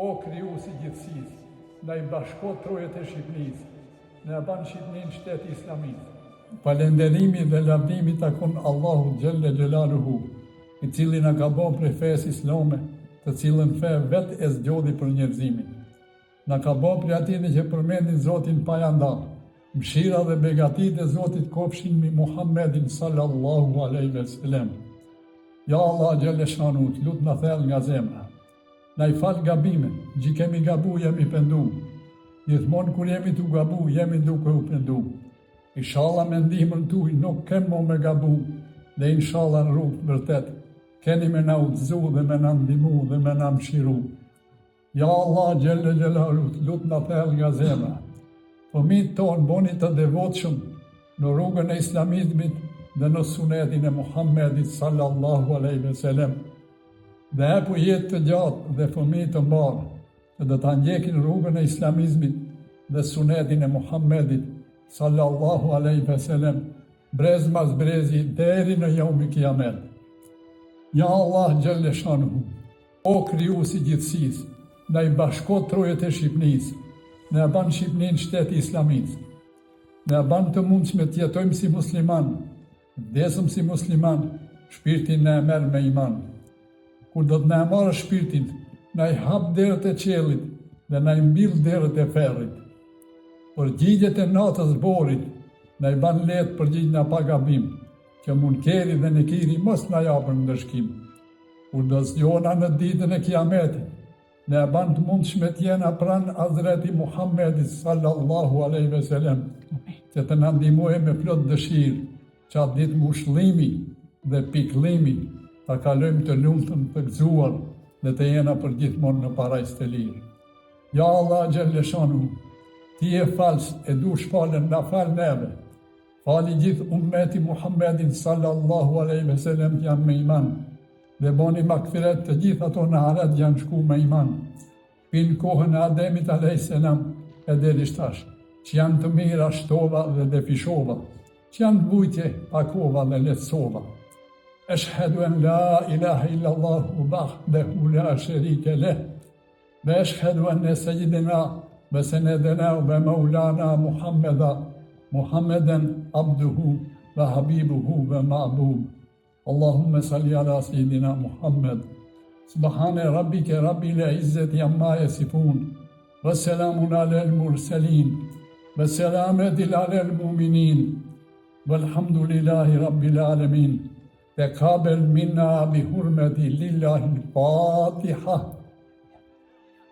O krijuesi i gjithësisë, na I bashko trojet e Shqipërisë, na ban Shqipërinë shtet islamik. Falënderimi dhe lavdimi takon Allahu xhelle xhelaluhu, I cili na ka bërë prej fesë islame, të cilën fe vetë e zgjodhi për njerëzimin. Na ka bërë prej atyre që përmendin Zotin pa janda, mëshira dhe begatit e Zotit kofshin mbi Muhammedin sallallahu alaihi wasallam. Ja Allah xhelle shanu, lut na thell nga zemra. Na I fal gabimin, gjë kemi gabu, jemi pendu. Gjithmonë kur jemi tu gabu, jemi duke u pendu. Inshallah me ndihmën tuaj nuk kemo me gabu, dhe inshallah në rrugë vërtet, keni me na udhëzu dhe me na ndihmu dhe me na mëshiru. Ja Allah xhelle xhelalu, lut na thell nga zemra. Fëmijët tonë boni të devotshëm në rrugën e islamizmit dhe në sunetin e Muhammedit sallallahu alaihi wasallam. Dhe hapu jetë të gjatë dhe fëmijë të mbarë që dhe ta ndjekin rrugën e islamizmit dhe sunetin e Muhammedit sallallahu alaihi wasallam brez mas brezi deri në jaumi kiamet. Ja Allah xhelle shanuhu, o krijuesi I gjithësisë, na I bashko trojet e Shqipërisë, na ban Shqipërinë shtet islamik, na ban të mundshme të jetojmë si musliman, vdesim si musliman, shpirtin na e merr me iman. Kur do të na marrë shpirtin, na I hap derët e qellit dhe na I mbill derët e ferrit. Përgjigjet e natës borit na I ban lehtë përgjigj na pa gabim, që munkeri dhe nekiri mos na japën ndëshkim. Kur do zgjona në ditën e kiametit, na ban të mundshme të jena pranë Hazreti Muhammedit sallallahu alaihi wasallam, që të na ndihmojë me plot dëshirë, që atë ditë ngushëllimi dhe pikëllimi ta kalojmë të lumtën, të gëzuar dhe të jena për gjithmonë në parajs të lirë. Ja Allah xhelle shanu, Ti je falës, e du shpalën, na falë neve. Fali gjithë ummeti Muhammedin sallallahu alaihi wasallam që janë me iman, dhe boni makfiret të gjithë ato në aret janë shku me iman. Pinë kohën e Ademit alaihi salam e deri shtash, që janë të mira shtova dhe defishova, që janë vujtje, pakova dhe lehtësova. Ashhadu an la ilaha illallah wahdahu la sharika lah, wa ashhadu anna sayyidina wa sanadana wa maulana Muhammadan abduhu wa habibuhu wa ma'bud. Allahumma salli ala sayyidina Muhammad. Subhana rabbika rabbil izzati amma yasifun. Wa salamun ala al-mursalin. Wa salamun ala al-mu'minin. Walhamdulillahi rabbil alamin. تقابل منا بحرمة لله الفاتحة.